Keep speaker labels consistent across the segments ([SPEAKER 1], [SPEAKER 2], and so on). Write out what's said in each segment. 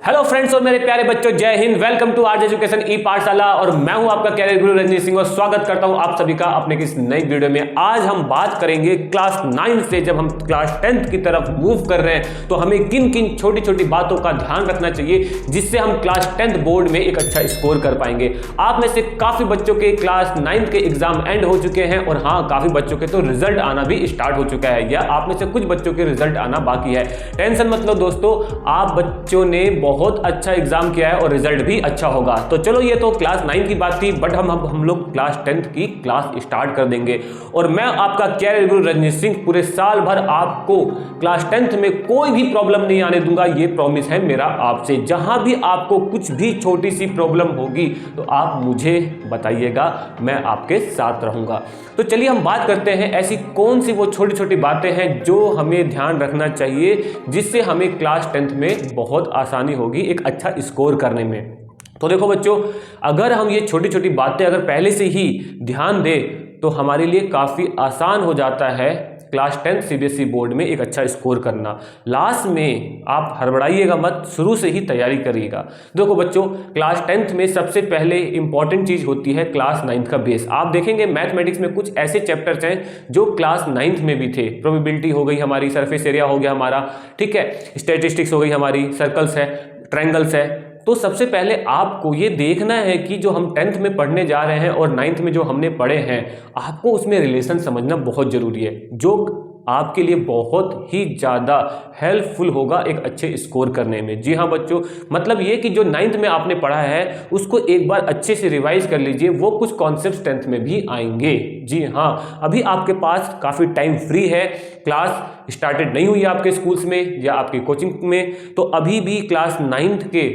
[SPEAKER 1] Hello friends और मेरे प्यारे बच्चों, जय हिंद। वेलकम टू आर्ज एजुकेशन ई पाठशाला और मैं हूं आपका कैरियर गुरु रंजीत सिंह और स्वागत करता हूं आप सभी का अपने किस नई वीडियो में। आज हम बात करेंगे क्लास 9 से जब हम क्लास 10th की तरफ मूव कर रहे हैं तो हमें किन किन छोटी छोटी बातों का ध्यान रखना चाहिए जिससे हम क्लास 10th बोर्ड में एक अच्छा स्कोर कर पाएंगे। आप में से काफी बच्चों के क्लास 9th के एग्जाम एंड हो चुके हैं और हाँ, काफी बच्चों के तो रिजल्ट आना भी स्टार्ट हो चुका है या आप में से कुछ बच्चों के रिजल्ट आना बाकी है। टेंशन मत लो दोस्तों, आप बच्चों ने बहुत अच्छा एग्जाम किया है और रिजल्ट भी अच्छा होगा। तो चलो, ये तो क्लास 9 की बात थी, बट हम लोग क्लास 10th की क्लास स्टार्ट कर देंगे। और मैं आपका कैरियर गुरु रंजीत सिंह पूरे साल भर आपको क्लास 10th में कोई भी प्रॉब्लम नहीं आने दूंगा, ये प्रॉमिस है मेरा आपसे। जहां भी आपको कुछ भी छोटी सी प्रॉब्लम होगी तो आप मुझे बताइएगा, मैं आपके साथ रहूंगा। तो चलिए हम बात करते हैं ऐसी कौन सी वो छोटी छोटी बातें हैं जो हमें ध्यान रखना चाहिए जिससे हमें क्लास 10th में बहुत आसानी होगी एक अच्छा स्कोर करने में। तो देखो बच्चों, अगर हम ये छोटी छोटी बातें अगर पहले से ही ध्यान दें तो हमारे लिए काफ़ी आसान हो जाता है क्लास 10th सीबीएसई बोर्ड में एक अच्छा स्कोर करना। लास्ट में आप हड़बड़ाइएगा मत, शुरू से ही तैयारी करिएगा। देखो बच्चों, क्लास 10th में सबसे पहले इंपॉर्टेंट चीज़ होती है क्लास 9th का बेस। आप देखेंगे मैथमेटिक्स में कुछ ऐसे चैप्टर्स हैं जो क्लास 9th में भी थे। प्रोबेबिलिटी हो गई हमारी, सरफेस एरिया हो गया हमारा, ठीक है, स्टैटिस्टिक्स हो गई हमारी, सर्कल्स है, ट्रायंगल्स है। तो सबसे पहले आपको ये देखना है कि जो हम 10th में पढ़ने जा रहे हैं और 9th में जो हमने पढ़े हैं, आपको उसमें रिलेशन समझना बहुत ज़रूरी है, जो आपके लिए बहुत ही ज़्यादा हेल्पफुल होगा एक अच्छे स्कोर करने में। जी हाँ बच्चों, मतलब ये कि जो 9th में आपने पढ़ा है उसको एक बार अच्छे से रिवाइज कर लीजिए, वो कुछ कॉन्सेप्ट्स 10th में भी आएंगे। जी हाँ, अभी आपके पास काफ़ी टाइम फ्री है, क्लास स्टार्टेड नहीं हुई है आपके स्कूल्स में या आपकी कोचिंग में, तो अभी भी क्लास 9th के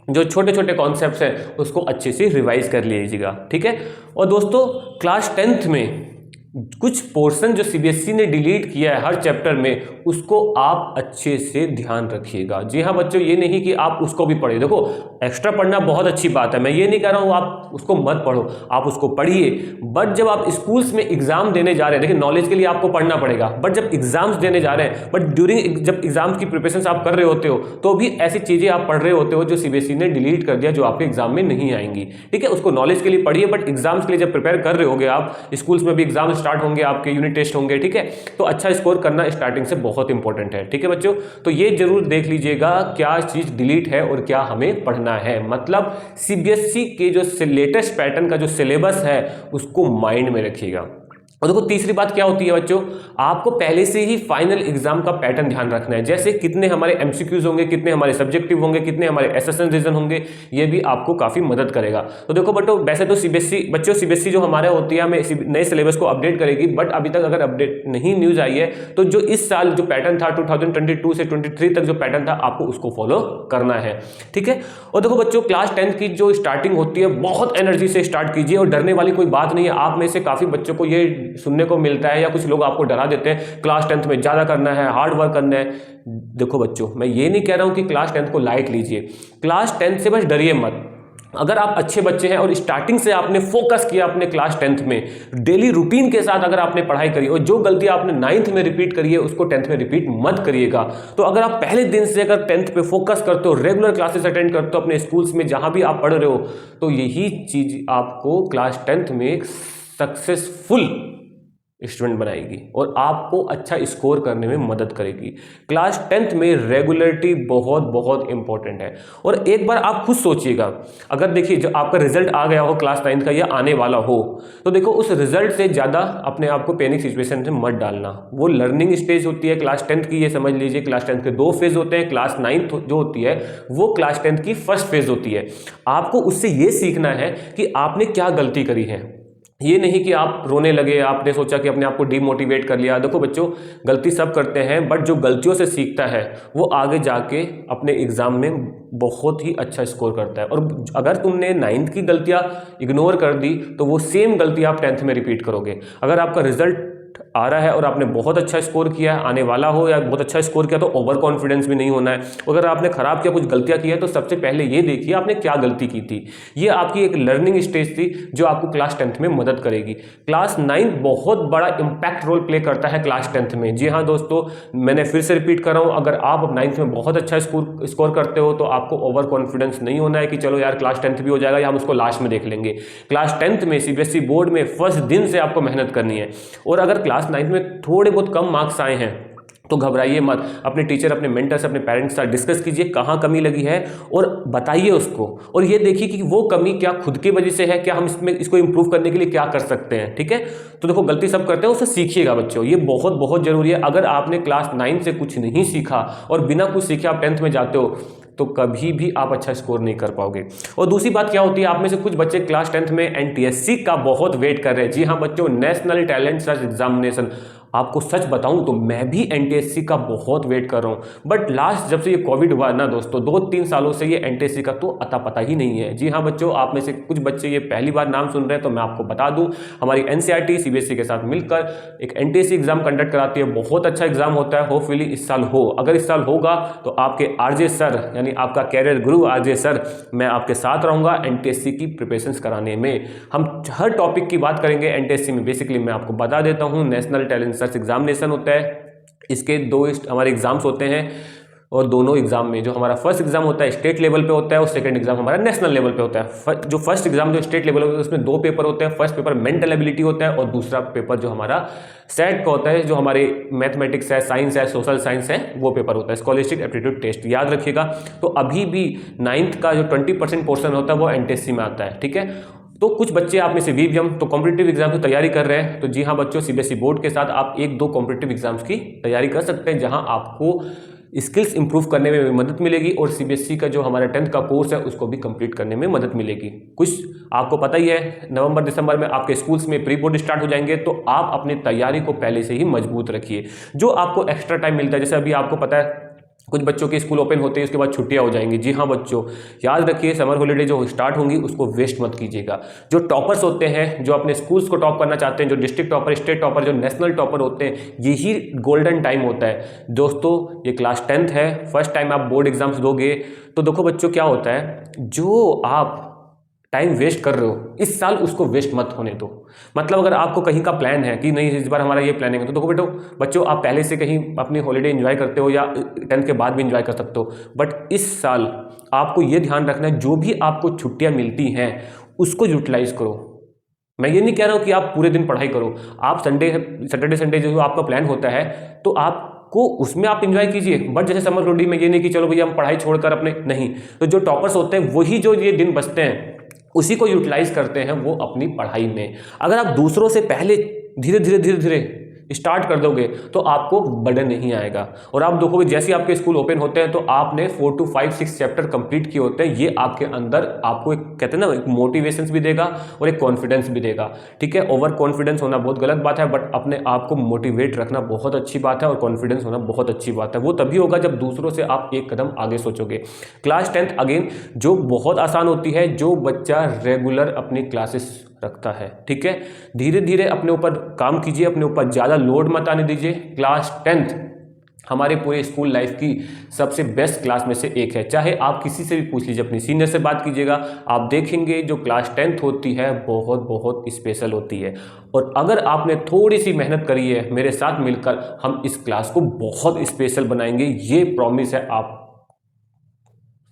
[SPEAKER 1] जो छोटे छोटे कॉन्सेप्ट्स हैं उसको अच्छे से रिवाइज कर लीजिएगा, ठीक है। और दोस्तों, क्लास 10th में कुछ पोर्शन जो सीबीएसई ने डिलीट किया है हर चैप्टर में, उसको आप अच्छे से ध्यान रखिएगा। जी हाँ बच्चों, ये नहीं कि आप उसको भी पढ़िए। देखो, एक्स्ट्रा पढ़ना बहुत अच्छी बात है, मैं ये नहीं कह रहा हूँ आप उसको मत पढ़ो, आप उसको पढ़िए। बट जब आप स्कूल्स में एग्जाम देने जा रहे हैं, देखिए नॉलेज के लिए आपको पढ़ना पड़ेगा, बट जब एग्जाम्स देने जा रहे हैं, बट ड्यूरिंग जब एग्जाम्स की प्रिपरेशन आप कर रहे होते हो तो भी ऐसी चीज़ें आप पढ़ रहे होते हो जो सीबीएसई ने डिलीट कर दिया, जो आपके एग्जाम में नहीं आएंगी, ठीक है। उसको नॉलेज के लिए पढ़िए, बट एग्जाम्स के लिए जब प्रिपेयर कर रहे होगे आप, स्कूल्स में भी एग्जाम स्टार्ट होंगे, आपके यूनिट टेस्ट होंगे, ठीक है, तो अच्छा स्कोर करना स्टार्टिंग से बहुत इंपॉर्टेंट है, ठीक है बच्चों। तो ये जरूर देख लीजिएगा क्या चीज डिलीट है और क्या हमें पढ़ना है। मतलब सीबीएसई के जो लेटेस्ट पैटर्न का जो सिलेबस है उसको माइंड में रखिएगा। और देखो, तीसरी बात क्या होती है बच्चों, आपको पहले से ही फाइनल एग्जाम का पैटर्न ध्यान रखना है, जैसे कितने हमारे एमसीक्यूज होंगे, कितने हमारे सब्जेक्टिव होंगे, कितने हमारे एसेशन रीजन होंगे, ये भी आपको काफी मदद करेगा। तो देखो बच्चों, वैसे तो सीबीएसई जो हमारे होती है हमें नए सिलेबस को अपडेट करेगी, बट अभी तक अगर अपडेट नहीं न्यूज आई है तो जो इस साल जो पैटर्न था 2022 से 23 तक जो पैटर्न था आपको उसको फॉलो करना है, ठीक है। और देखो बच्चों, क्लास 10th की जो स्टार्टिंग होती है बहुत एनर्जी से स्टार्ट कीजिए और डरने वाली कोई बात नहीं है। आप में से काफी बच्चों को ये सुनने को मिलता है या कुछ लोग आपको डरा देते हैं क्लास 10th में ज्यादा करना है, हार्ड वर्क करना है। देखो बच्चों, मैं ये नहीं कह रहा हूं कि क्लास 10th को लाइट लीजिए, क्लास 10th से बस डरिए मत। अगर आप अच्छे बच्चे हैं और स्टार्टिंग से आपने फोकस किया अपने क्लास 10th में, डेली रूटीन के साथ अगर आपने पढ़ाई करी और जो गलती आपने 9th में रिपीट करी है उसको 10th में रिपीट मत करिएगा। तो अगर आप पहले दिन से अगर 10th पे फोकस करते हो, रेगुलर क्लासेस अटेंड करते हो अपने स्कूल्स में जहां भी आप पढ़ रहे हो, तो यही चीज आपको क्लास 10th में एक सक्सेसफुल स्टूडेंट बनाएगी और आपको अच्छा स्कोर करने में मदद करेगी। क्लास 10th में रेगुलरिटी बहुत बहुत इंपॉर्टेंट है। और एक बार आप खुद सोचिएगा, अगर देखिए जो आपका रिजल्ट आ गया हो क्लास 9th का या आने वाला हो, तो देखो उस रिजल्ट से ज़्यादा अपने आप को पैनिक सिचुएशन में मत डालना। वो लर्निंग स्टेज होती है क्लास 10th की, ये समझ लीजिए। क्लास 10th के 2 फेज होते हैं, क्लास 9th जो होती है वो क्लास 10th की फर्स्ट फेज होती है। आपको उससे ये सीखना है कि आपने क्या गलती करी है, ये नहीं कि आप रोने लगे, आपने सोचा कि अपने आप को डीमोटिवेट कर लिया। देखो बच्चों, गलती सब करते हैं, बट जो गलतियों से सीखता है वो आगे जाके अपने एग्जाम में बहुत ही अच्छा स्कोर करता है। और अगर तुमने 9th की गलतियां इग्नोर कर दी तो वो सेम गलती आप 10th में रिपीट करोगे। अगर आपका रिजल्ट आ रहा है और आपने बहुत अच्छा स्कोर किया है, आने वाला हो या बहुत अच्छा स्कोर किया, तो ओवर कॉन्फिडेंस भी नहीं होना है। अगर आपने खराब किया, कुछ गलतियां की है, तो सबसे पहले ये देखिए आपने क्या गलती की थी। ये आपकी एक लर्निंग स्टेज थी जो आपको क्लास 10th में मदद करेगी। क्लास 9 बहुत बड़ा इंपैक्ट रोल प्ले करता है क्लास 10th में। जी हाँ दोस्तों, मैंने फिर से रिपीट कर रहा हूँ, अगर आप 9th में बहुत अच्छा स्कोर करते हो तो आपको ओवर कॉन्फिडेंस नहीं होना है कि चलो यार क्लास 10th भी हो जाएगा या हम उसको लास्ट में देख लेंगे। क्लास 10th में सीबीएसई बोर्ड में फर्स्ट दिन से आपको मेहनत करनी है। और अगर क्लास 9th में थोड़े बहुत कम मार्क्स आए हैं तो घबराइए मत, अपने टीचर, अपने मेंटर से, अपने पेरेंट्स के साथ डिस्कस कीजिए कहाँ कमी लगी है और बताइए उसको। और ये देखिए कि वो कमी क्या खुद की वजह से है, क्या हम इसको इंप्रूव करने के लिए क्या कर सकते हैं। ठीक है, तो देखो गलती सब करते हैं, उससे सीखिएगा बच्चों, ये बहुत बहुत जरूरी है। अगर आपने क्लास 9 से कुछ नहीं सीखा और बिना कुछ सीखे आप 10th में जाते हो तो कभी भी आप अच्छा स्कोर नहीं कर पाओगे। और दूसरी बात क्या होती है, आप में से कुछ बच्चे क्लास 10th में एनटीएससी का बहुत वेट कर रहे हैं। जी हाँ बच्चों, नेशनल टैलेंट सर्च एग्जामिनेशन। आपको सच बताऊं तो मैं भी एनटीएससी का बहुत वेट कर रहा हूं, बट लास्ट जब से ये कोविड हुआ ना दोस्तों, 2-3 सालों से ये एनटीएससी का तो अता पता ही नहीं है। जी हाँ बच्चों, आप में से कुछ बच्चे ये पहली बार नाम सुन रहे हैं, तो मैं आपको बता दूं, हमारी एनसीईआरटी सीबीएसई के साथ मिलकर एक एनटीएससी एग्जाम कंडक्ट कराती है। बहुत अच्छा एग्जाम होता है, होपफुली इस साल हो। अगर इस साल होगा तो आपके आरजे सर, यानी आपका कैरियर गुरु आरजे सर, मैं आपके साथ रहूंगा एनटीएससी की प्रिपरेशंस कराने में। हम हर टॉपिक की बात करेंगे एनटीएससी में। बेसिकली मैं आपको बता देता हूं, नेशनल टैलेंट सर्च एग्जामिनेशन होता है, इसके 2 हमारे एग्जाम्स होते हैं और दोनों एग्जाम में जो हमारा फर्स्ट एग्जाम होता है स्टेट लेवल पे होता है और सेकंड एग्जाम हमारा नेशनल लेवल पे होता है। जो फर्स्ट एग्जाम जो स्टेट लेवल होता है उसमें 2 पेपर होते हैं। फर्स्ट पेपर मेंटल एबिलिटी होता है और दूसरा पेपर जो हमारा सेट का होता है, जो हमारे मैथमेटिक्स है, साइंस है, सोशल साइंस है, वो पेपर होता है, स्कॉलरशिप एप्टीट्यूड टेस्ट। याद रखिएगा। तो अभी भी 9th का जो 20% पोर्शन होता है वो एनटीएससी में आता है। ठीक है, तो कुछ बच्चे आप में से वीवीएम तो कॉम्पिटिटिव एग्जाम की तैयारी कर रहे हैं, तो जी हाँ बच्चों, सीबीएसई बोर्ड के साथ आप 1-2 कॉम्पिटिटिव एग्जाम्स की तैयारी कर सकते हैं, जहां आपको स्किल्स इंप्रूव करने में मदद मिलेगी और सीबीएसई का जो हमारा 10th का कोर्स है उसको भी कंप्लीट करने में मदद मिलेगी। कुछ आपको पता ही है, नवंबर दिसंबर में आपके स्कूल्स में प्री बोर्ड स्टार्ट हो जाएंगे, तो आप अपनी तैयारी को पहले से ही मजबूत रखिए। जो आपको एक्स्ट्रा टाइम मिलता है, जैसे अभी आपको पता है कुछ बच्चों के स्कूल ओपन होते हैं, उसके बाद छुट्टियां हो जाएंगी। जी हाँ बच्चों, याद रखिए समर हॉलीडे जो स्टार्ट होंगी उसको वेस्ट मत कीजिएगा। जो टॉपर्स होते हैं, जो अपने स्कूल्स को टॉप करना चाहते हैं, जो डिस्ट्रिक्ट टॉपर, स्टेट टॉपर, जो नेशनल टॉपर होते हैं, यही गोल्डन टाइम होता है दोस्तों। ये क्लास 10th है, फर्स्ट टाइम आप बोर्ड एग्जाम्स दोगे, तो देखो बच्चों क्या होता है, जो आप टाइम वेस्ट कर रहे हो इस साल उसको वेस्ट मत होने दो। मतलब अगर आपको कहीं का प्लान है कि नहीं इस बार हमारा ये प्लानिंग है, तो देखो बच्चों, आप पहले से कहीं अपनी हॉलीडे एंजॉय करते हो या 10th के बाद भी एंजॉय कर सकते हो, बट इस साल आपको ये ध्यान रखना है जो भी आपको छुट्टियां मिलती हैं उसको यूटिलाइज करो। मैं ये नहीं कह रहा हूं कि आप पूरे दिन पढ़ाई करो, आप सैटरडे संडे जो आपका प्लान होता है तो आपको उसमें आप एंजॉय कीजिए, बट जैसे समर हॉलीडे में ये नहीं कि चलो भैया हम पढ़ाई छोड़कर अपने, नहीं। तो जो टॉपर्स होते हैं वही जो ये दिन बचते हैं उसी को यूटिलाइज करते हैं वो अपनी पढ़ाई में। अगर आप दूसरों से पहले धीरे धीरे स्टार्ट कर दोगे तो आपको बर्डन नहीं आएगा। और आप देखोगे जैसे आपके स्कूल ओपन होते हैं तो आपने 4 to 5, 6 चैप्टर कंप्लीट किए होते हैं। ये आपके अंदर आपको एक कहते हैं ना, एक मोटिवेशन भी देगा और एक कॉन्फिडेंस भी देगा। ठीक है, ओवर कॉन्फिडेंस होना बहुत गलत बात है, बट अपने आप को मोटिवेट रखना बहुत अच्छी बात है और कॉन्फिडेंस होना बहुत अच्छी बात है। वो तभी होगा जब दूसरों से आप एक कदम आगे सोचोगे। क्लास 10th अगेन जो बहुत आसान होती है, जो बच्चा रेगुलर अपनी क्लासेस रखता है। ठीक है, धीरे धीरे अपने ऊपर काम कीजिए, अपने ऊपर ज़्यादा लोड मत आने दीजिए। क्लास 10th हमारे पूरे स्कूल लाइफ की सबसे बेस्ट क्लास में से एक है। चाहे आप किसी से भी पूछ लीजिए, अपनी सीनियर से बात कीजिएगा, आप देखेंगे जो क्लास 10th होती है बहुत बहुत स्पेशल होती है। और अगर आपने थोड़ी सी मेहनत करी है मेरे साथ मिलकर, हम इस क्लास को बहुत स्पेशल बनाएंगे, ये प्रॉमिस है आप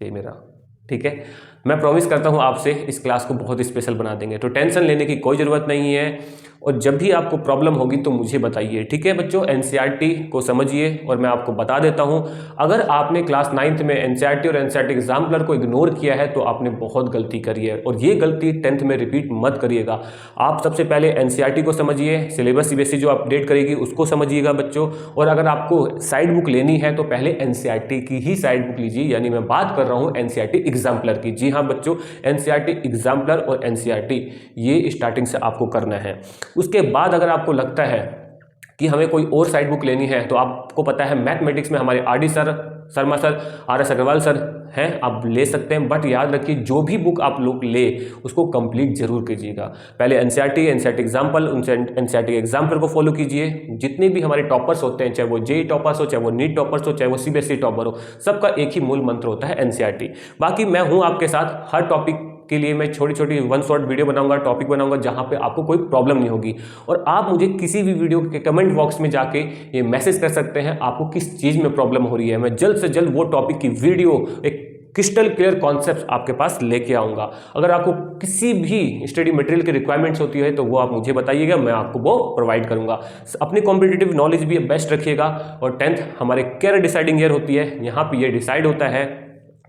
[SPEAKER 1] से मेरा। ठीक है, मैं प्रॉमिस करता हूं आपसे इस क्लास को बहुत स्पेशल बना देंगे, तो टेंशन लेने की कोई ज़रूरत नहीं है। और जब भी आपको प्रॉब्लम होगी तो मुझे बताइए। ठीक है बच्चों, एनसीईआरटी को समझिए और मैं आपको बता देता हूं, अगर आपने क्लास 9th में एनसीईआरटी और एनसीईआरटी एग्जाम्पलर को इग्नोर किया है तो आपने बहुत गलती करी है, और ये गलती 10th में रिपीट मत करिएगा। आप सबसे पहले एनसीईआरटी को समझिए, सिलेबस सीबीएसई जो अपडेट करेगी उसको समझिएगा बच्चों। और अगर आपको साइड बुक लेनी है तो पहले एनसीईआरटी की ही साइड बुक लीजिए, यानी मैं बात कर रहा हूँ एनसीईआरटी एग्जाम्पलर की। जी हाँ बच्चों, एनसीईआरटी एग्जाम्पलर और एनसीईआरटी ये स्टार्टिंग से आपको करना है। उसके बाद अगर आपको लगता है कि हमें कोई और साइड बुक लेनी है, तो आपको पता है मैथमेटिक्स में हमारे RD sir Sharma sir, RS Agarwal sir हैं, आप ले सकते हैं। बट याद रखिए जो भी बुक आप लोग ले उसको कंप्लीट जरूर कीजिएगा। पहले एनसीईआरटी एग्जाम्पल, उनसे एनसीईआरटी एग्जाम्पल को फॉलो कीजिए। जितने भी हमारे टॉपर्स होते हैं, चाहे वो जेईई टॉपर्स हो, चाहे वो नीट टॉपर्स हो, चाहे वो सीबीएसई टॉपर हो, सबका एक ही मूल मंत्र होता है एनसीईआरटी। बाकी मैं हूं आपके साथ, हर टॉपिक के लिए मैं छोटी छोटी वन शॉट वीडियो बनाऊंगा, टॉपिक बनाऊंगा जहां पे आपको कोई प्रॉब्लम नहीं होगी। और आप मुझे किसी भी वीडियो के कमेंट बॉक्स में जाके ये मैसेज कर सकते हैं आपको किस चीज में प्रॉब्लम हो रही है। मैं जल्द से जल्द वो टॉपिक की वीडियो, एक क्रिस्टल क्लियर कॉन्सेप्ट आपके पास लेके आऊंगा। अगर आपको किसी भी स्टडी मटेरियल की रिक्वायरमेंट्स होती है तो वो आप मुझे बताइएगा, मैं आपको वो प्रोवाइड करूंगा। अपनी कॉम्पिटिटिव नॉलेज भी बेस्ट रखिएगा। और 10th हमारे कैरियर डिसाइडिंग ईयर होती है, यहाँ पे ये डिसाइड होता है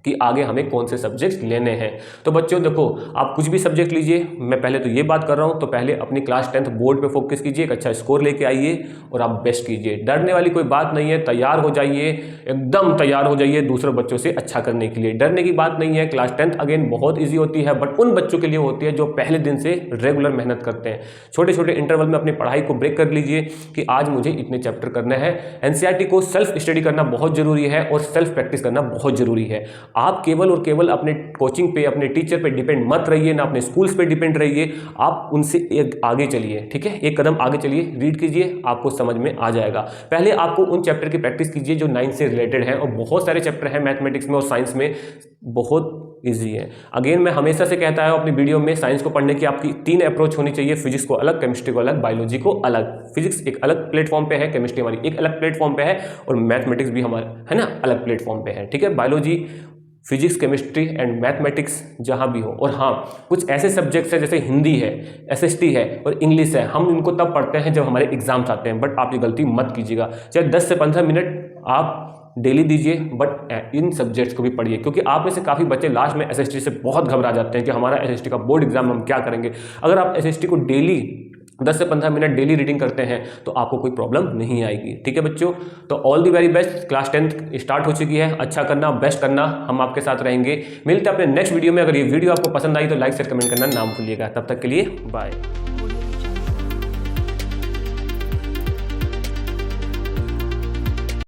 [SPEAKER 1] कि आगे हमें कौन से सब्जेक्ट्स लेने हैं। तो बच्चों देखो, आप कुछ भी सब्जेक्ट लीजिए, मैं पहले तो ये बात कर रहा हूं, तो पहले अपनी क्लास 10th बोर्ड पे फोकस कीजिए, एक अच्छा स्कोर लेके आइए और आप बेस्ट कीजिए। डरने वाली कोई बात नहीं है, तैयार हो जाइए, एकदम तैयार हो जाइए दूसरे बच्चों से अच्छा करने के लिए। डरने की बात नहीं है। क्लास 10th अगेन बहुत ईजी होती है, बट उन बच्चों के लिए होती है जो पहले दिन से रेगुलर मेहनत करते हैं। छोटे छोटे इंटरवल में अपनी पढ़ाई को ब्रेक कर लीजिए कि आज मुझे इतने चैप्टर करने हैं। एनसीईआरटी को सेल्फ स्टडी करना बहुत जरूरी है और सेल्फ प्रैक्टिस करना बहुत जरूरी है। आप केवल और केवल अपने कोचिंग पे, अपने टीचर पे डिपेंड मत रहिए, ना अपने स्कूल्स पे डिपेंड रहिए। आप उनसे एक आगे चलिए, ठीक है, एक कदम आगे चलिए, रीड कीजिए, आपको समझ में आ जाएगा। पहले आपको उन चैप्टर की प्रैक्टिस कीजिए जो 9 से रिलेटेड है, और बहुत सारे चैप्टर हैं मैथमेटिक्स में और साइंस में, बहुत ईजी है। अगेन मैं हमेशा से कहता हूं अपनी वीडियो में, साइंस को पढ़ने की आपकी 3 अप्रोच होनी चाहिए। फिजिक्स को अलग, केमिस्ट्री को अलग, बायोलॉजी को अलग। फिजिक्स एक अलग प्लेटफॉर्म पे है, केमिस्ट्री हमारी एक अलग प्लेटफॉर्म पे है, और मैथमेटिक्स भी हमारा है ना अलग प्लेटफॉर्म पे है, ठीक है। Biology, physics, chemistry and mathematics जहां भी हो। और हाँ, कुछ ऐसे सब्जेक्ट्स हैं जैसे हिंदी है, एसएसटी है और इंग्लिश है, हम इनको तब पढ़ते हैं जब हमारे एग्जाम्स आते हैं। बट आप ये गलती मत कीजिएगा। चाहे 10 से 15 मिनट आप डेली दीजिए, बट इन सब्जेक्ट्स को भी पढ़िए, क्योंकि आप में से काफ़ी बच्चे लास्ट में एसएसटी से बहुत घबरा जाते हैं कि हमारा एसएसटी का बोर्ड एग्जाम हम क्या करेंगे। अगर आप एसएसटी को डेली 10 से 15 मिनट डेली रीडिंग करते हैं तो आपको कोई प्रॉब्लम नहीं आएगी, ठीक है बच्चों। तो all the very best. Class 10th start हो चुकी है, अच्छा करना, बेस्ट करना, हम आपके साथ रहेंगे। मिलते हैं अपने नेक्स्ट वीडियो में। अगर ये वीडियो आपको पसंद आई तो लाइक शेयर कमेंट करना ना भूलिएगा। तब तक के लिए बाय।